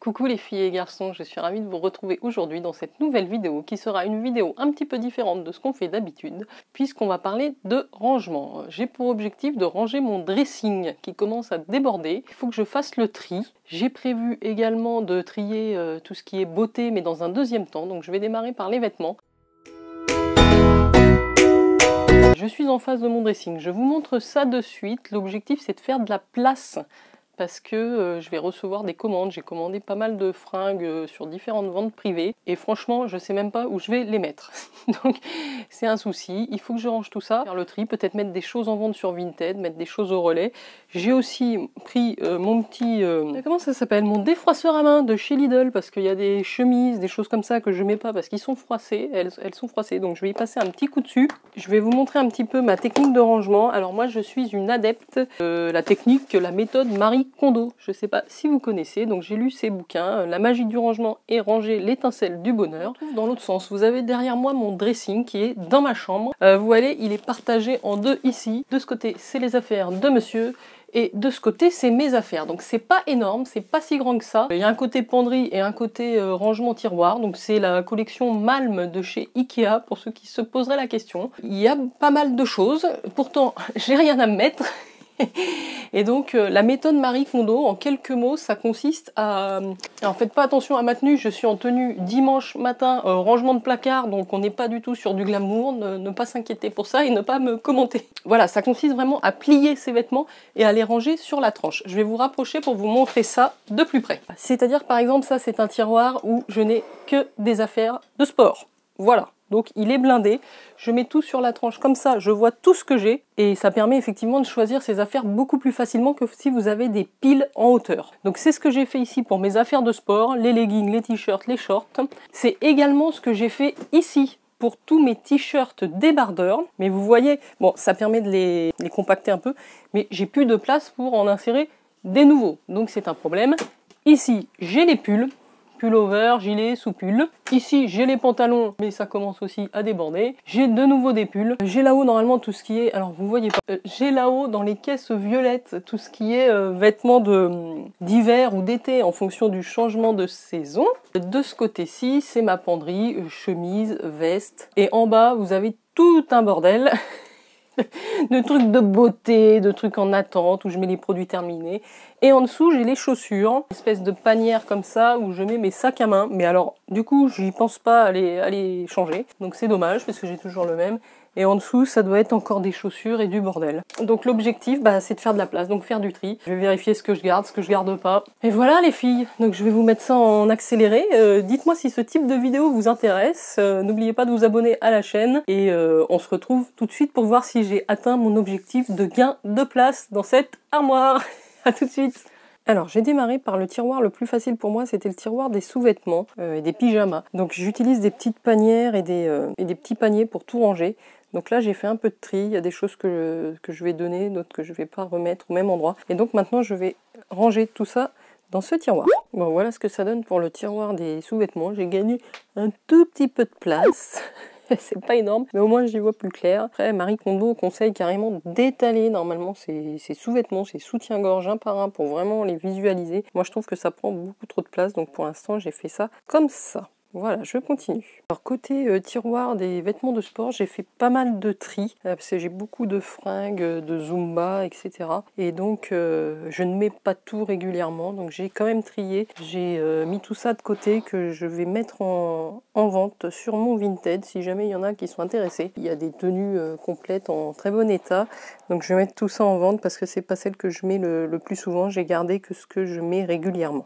Coucou les filles et garçons, je suis ravie de vous retrouver aujourd'hui dans cette nouvelle vidéo qui sera une vidéo un petit peu différente de ce qu'on fait d'habitude puisqu'on va parler de rangement. J'ai pour objectif de ranger mon dressing qui commence à déborder. Il faut que je fasse le tri. J'ai prévu également de trier tout ce qui est beauté mais dans un deuxième temps, donc je vais démarrer par les vêtements. Je suis en face de mon dressing, je vous montre ça de suite. L'objectif c'est de faire de la place parce que je vais recevoir des commandes. J'ai commandé pas mal de fringues sur différentes ventes privées et franchement je sais même pas où je vais les mettre. Donc c'est un souci, il faut que je range tout ça, faire le tri, peut-être mettre des choses en vente sur Vinted, mettre des choses au relais. J'ai aussi pris mon petit, comment ça s'appelle, mon défroisseur à main de chez Lidl parce qu'il y a des chemises, des choses comme ça que je mets pas parce qu'ils sont froissés, elles sont froissées, donc je vais y passer un petit coup dessus. Je vais vous montrer un petit peu ma technique de rangement. Alors moi je suis une adepte de la technique, la méthode Marie Kondo, je sais pas si vous connaissez, donc j'ai lu ses bouquins, La magie du rangement et ranger l'étincelle du bonheur. Dans l'autre sens, vous avez derrière moi mon dressing qui est dans ma chambre. Vous voyez, il est partagé en deux ici. De ce côté, c'est les affaires de monsieur. Et de ce côté, c'est mes affaires. Donc c'est pas énorme, c'est pas si grand que ça. Il y a un côté penderie et un côté rangement tiroir. Donc c'est la collection Malm de chez Ikea, pour ceux qui se poseraient la question. Il y a pas mal de choses. Pourtant, j'ai rien à me mettre. Et donc la méthode Marie Kondo, en quelques mots, ça consiste à... Alors faites pas attention à ma tenue, je suis en tenue dimanche matin, rangement de placard, donc on n'est pas du tout sur du glamour, ne pas s'inquiéter pour ça et ne pas me commenter. Voilà, ça consiste vraiment à plier ses vêtements et à les ranger sur la tranche. Je vais vous rapprocher pour vous montrer ça de plus près. C'est-à-dire par exemple, ça c'est un tiroir où je n'ai que des affaires de sport. Voilà. Donc il est blindé, je mets tout sur la tranche comme ça, je vois tout ce que j'ai et ça permet effectivement de choisir ses affaires beaucoup plus facilement que si vous avez des piles en hauteur. Donc c'est ce que j'ai fait ici pour mes affaires de sport, les leggings, les t-shirts, les shorts. C'est également ce que j'ai fait ici pour tous mes t-shirts débardeurs. Mais vous voyez, bon ça permet de les compacter un peu, mais j'ai plus de place pour en insérer des nouveaux. Donc c'est un problème. Ici j'ai les pulls. Pullover, gilet, sous-pull. Ici, j'ai les pantalons, mais ça commence aussi à déborder. J'ai de nouveau des pulls. J'ai là-haut, normalement, tout ce qui est... Alors, vous voyez pas. J'ai là-haut, dans les caisses violettes, tout ce qui est vêtements d'hiver ou d'été, en fonction du changement de saison. De ce côté-ci, c'est ma penderie, chemise, veste. Et en bas, vous avez tout un bordel. De trucs de beauté, de trucs en attente où je mets les produits terminés. Et en dessous, j'ai les chaussures, une espèce de panière comme ça où je mets mes sacs à main. Mais alors, du coup, j'y pense pas à les changer. Donc c'est dommage parce que j'ai toujours le même. Et en dessous, ça doit être encore des chaussures et du bordel. Donc l'objectif, c'est de faire de la place, donc faire du tri. Je vais vérifier ce que je garde pas. Et voilà les filles, donc je vais vous mettre ça en accéléré. Dites-moi si ce type de vidéo vous intéresse. N'oubliez pas de vous abonner à la chaîne. Et on se retrouve tout de suite pour voir si j'ai atteint mon objectif de gain de place dans cette armoire. À tout de suite. Alors j'ai démarré par le tiroir le plus facile pour moi, c'était le tiroir des sous-vêtements et des pyjamas. Donc j'utilise des petites panières et des petits paniers pour tout ranger. Donc là j'ai fait un peu de tri, il y a des choses que je vais donner, d'autres que je vais pas remettre au même endroit. Et donc maintenant je vais ranger tout ça dans ce tiroir. Bon voilà ce que ça donne pour le tiroir des sous-vêtements. J'ai gagné un tout petit peu de place. C'est pas énorme, mais au moins j'y vois plus clair. Après, Marie Kondo conseille carrément d'étaler normalement ses sous-vêtements, ses soutiens-gorge un par un pour vraiment les visualiser. Moi je trouve que ça prend beaucoup trop de place, donc pour l'instant j'ai fait ça comme ça. Voilà, je continue. Alors côté tiroir des vêtements de sport, j'ai fait pas mal de tri, parce que j'ai beaucoup de fringues, de Zumba, etc. Et donc je ne mets pas tout régulièrement, donc j'ai quand même trié. J'ai mis tout ça de côté que je vais mettre en vente sur mon Vinted, si jamais il y en a qui sont intéressés. Il y a des tenues complètes en très bon état, donc je vais mettre tout ça en vente parce que c'est pas celle que je mets le plus souvent, j'ai gardé que ce que je mets régulièrement.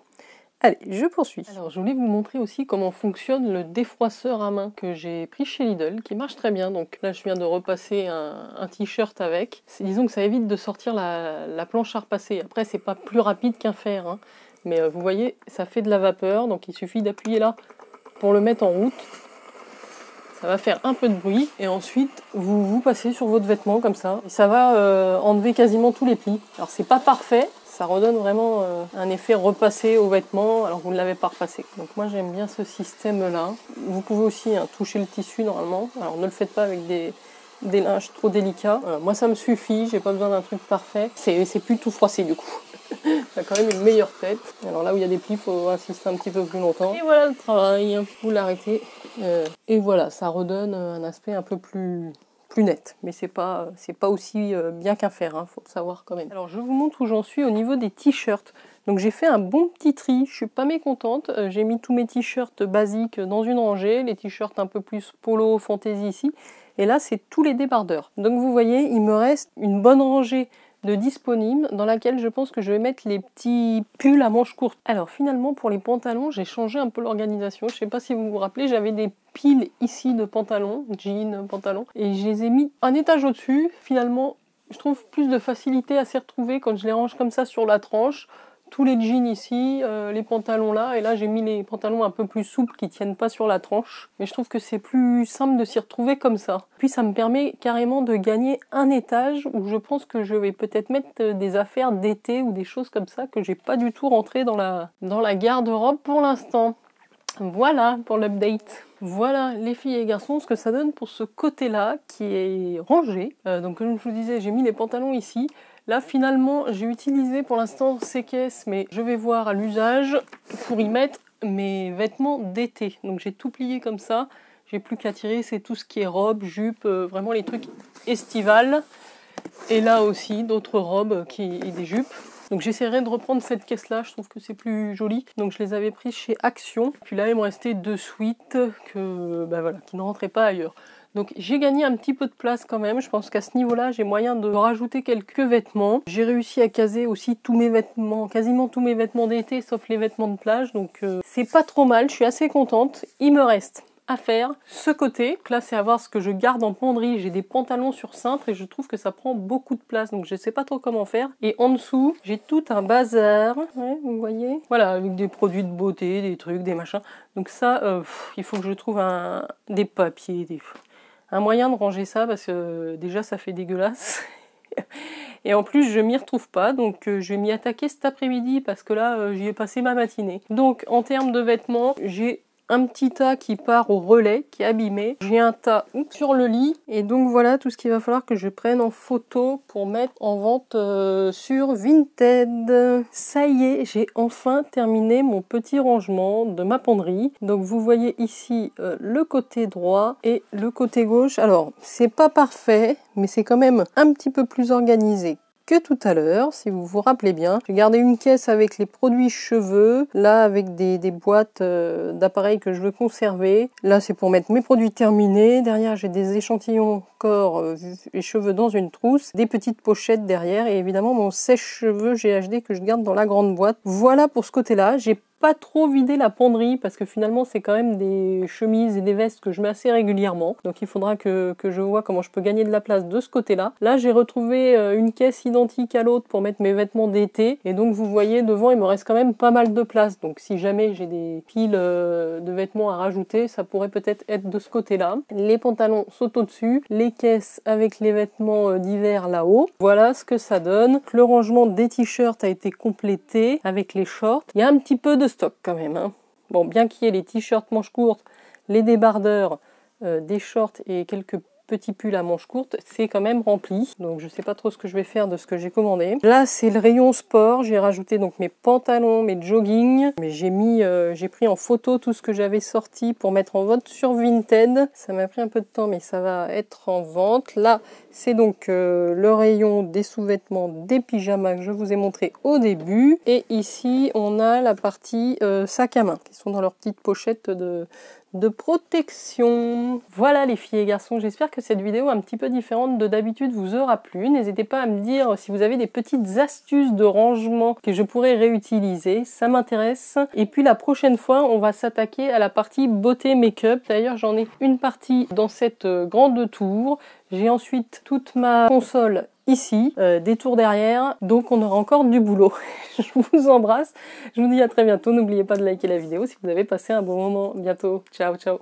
Allez, je poursuis. Alors, je voulais vous montrer aussi comment fonctionne le défroisseur à main que j'ai pris chez Lidl, qui marche très bien. Donc là, je viens de repasser un t-shirt avec. Disons que ça évite de sortir la planche à repasser. Après, c'est pas plus rapide qu'un fer, hein. Mais vous voyez, ça fait de la vapeur, donc il suffit d'appuyer là pour le mettre en route. Ça va faire un peu de bruit, et ensuite, vous passez sur votre vêtement comme ça. Et ça va enlever quasiment tous les plis. Alors, c'est pas parfait. Ça redonne vraiment un effet repassé au vêtement alors que vous ne l'avez pas repassé. Donc moi j'aime bien ce système là. Vous pouvez aussi toucher le tissu normalement. Alors ne le faites pas avec des linges trop délicats. Moi ça me suffit, j'ai pas besoin d'un truc parfait. C'est plus tout froissé du coup. Ça a quand même une meilleure tête. Alors là où il y a des plis, il faut insister un petit peu plus longtemps. Et voilà le travail, vous l'arrêtez. Et voilà, ça redonne un aspect un peu plus net. Mais c'est pas aussi bien qu'un fer, hein, faut le savoir quand même. Alors je vous montre où j'en suis au niveau des t-shirts. Donc j'ai fait un bon petit tri, je suis pas mécontente. J'ai mis tous mes t-shirts basiques dans une rangée, les t-shirts un peu plus polo, fantaisie ici. Et là c'est tous les débardeurs. Donc vous voyez, il me reste une bonne rangée de disponibles dans laquelle je pense que je vais mettre les petits pulls à manches courtes. Alors finalement pour les pantalons j'ai changé un peu l'organisation, je sais pas si vous vous rappelez, j'avais des piles ici de pantalons, jeans, pantalons, et je les ai mis un étage au-dessus. Finalement je trouve plus de facilité à s'y retrouver quand je les range comme ça sur la tranche. Tous les jeans ici, les pantalons là, et là j'ai mis les pantalons un peu plus souples qui tiennent pas sur la tranche. Mais je trouve que c'est plus simple de s'y retrouver comme ça. Puis ça me permet carrément de gagner un étage où je pense que je vais peut-être mettre des affaires d'été ou des choses comme ça que j'ai pas du tout rentré dans la garde-robe pour l'instant. Voilà pour l'update. Voilà les filles et garçons ce que ça donne pour ce côté-là qui est rangé. Donc comme je vous disais, j'ai mis les pantalons ici. Là finalement j'ai utilisé pour l'instant ces caisses, mais je vais voir à l'usage pour y mettre mes vêtements d'été. Donc j'ai tout plié comme ça, j'ai plus qu'à tirer, c'est tout ce qui est robe, jupe, vraiment les trucs estivales. Et là aussi d'autres robes et des jupes. Donc j'essaierai de reprendre cette caisse là, je trouve que c'est plus joli. Donc je les avais prises chez Action. Puis là il me restait 2 suites qui ne rentraient pas ailleurs. Donc j'ai gagné un petit peu de place quand même, je pense qu'à ce niveau-là j'ai moyen de rajouter quelques vêtements. J'ai réussi à caser aussi tous mes vêtements, quasiment tous mes vêtements d'été sauf les vêtements de plage, donc c'est pas trop mal, je suis assez contente. Il me reste à faire ce côté. Donc là c'est à voir ce que je garde en penderie, j'ai des pantalons sur cintre et je trouve que ça prend beaucoup de place, donc je sais pas trop comment faire. Et en dessous j'ai tout un bazar, ouais, vous voyez, voilà, avec des produits de beauté, des trucs, des machins. Donc ça il faut que je trouve des papiers, un moyen de ranger ça parce que déjà ça fait dégueulasse. Et en plus je m'y retrouve pas, donc je vais m'y attaquer cet après-midi parce que là j'y ai passé ma matinée. Donc en termes de vêtements, j'ai un petit tas qui part au relais, qui est abîmé. J'ai un tas sur le lit. Et donc voilà tout ce qu'il va falloir que je prenne en photo pour mettre en vente sur Vinted. Ça y est, j'ai enfin terminé mon petit rangement de ma penderie. Donc vous voyez ici le côté droit et le côté gauche. Alors c'est pas parfait, mais c'est quand même un petit peu plus organisé que tout à l'heure, si vous vous rappelez bien. J'ai gardé une caisse avec les produits cheveux, là avec des boîtes d'appareils que je veux conserver. Là c'est pour mettre mes produits terminés. Derrière j'ai des échantillons corps et cheveux dans une trousse, des petites pochettes derrière et évidemment mon sèche-cheveux GHD que je garde dans la grande boîte. Voilà pour ce côté-là. J'ai pas trop vidé la penderie parce que finalement c'est quand même des chemises et des vestes que je mets assez régulièrement, donc il faudra que je vois comment je peux gagner de la place de ce côté là. Là j'ai retrouvé une caisse identique à l'autre pour mettre mes vêtements d'été et donc vous voyez devant il me reste quand même pas mal de place, donc si jamais j'ai des piles de vêtements à rajouter ça pourrait peut-être être de ce côté là. Les pantalons sont au-dessus, les caisses avec les vêtements d'hiver là-haut. Voilà ce que ça donne. Le rangement des t-shirts a été complété avec les shorts. Il y a un petit peu de stock quand même, hein. Bon, bien qu'il y ait les t-shirts manches courtes, les débardeurs, des shorts et quelques petits pulls à manches courtes, c'est quand même rempli. Donc je sais pas trop ce que je vais faire de ce que j'ai commandé. Là c'est le rayon sport, j'ai rajouté donc mes pantalons, mes joggings, mais j'ai pris en photo tout ce que j'avais sorti pour mettre en vente sur Vinted. Ça m'a pris un peu de temps mais ça va être en vente. Là c'est donc le rayon des sous-vêtements, des pyjamas que je vous ai montré au début. Et ici on a la partie sac à main qui sont dans leur petite pochette de protection. Voilà les filles et garçons, j'espère que cette vidéo un petit peu différente de d'habitude vous aura plu. N'hésitez pas à me dire si vous avez des petites astuces de rangement que je pourrais réutiliser, ça m'intéresse. Et puis la prochaine fois, on va s'attaquer à la partie beauté make-up. D'ailleurs, j'en ai une partie dans cette grande tour. J'ai ensuite toute ma console ici, des tours derrière, donc on aura encore du boulot. Je vous embrasse, je vous dis à très bientôt, n'oubliez pas de liker la vidéo si vous avez passé un bon moment. Bientôt, ciao ciao.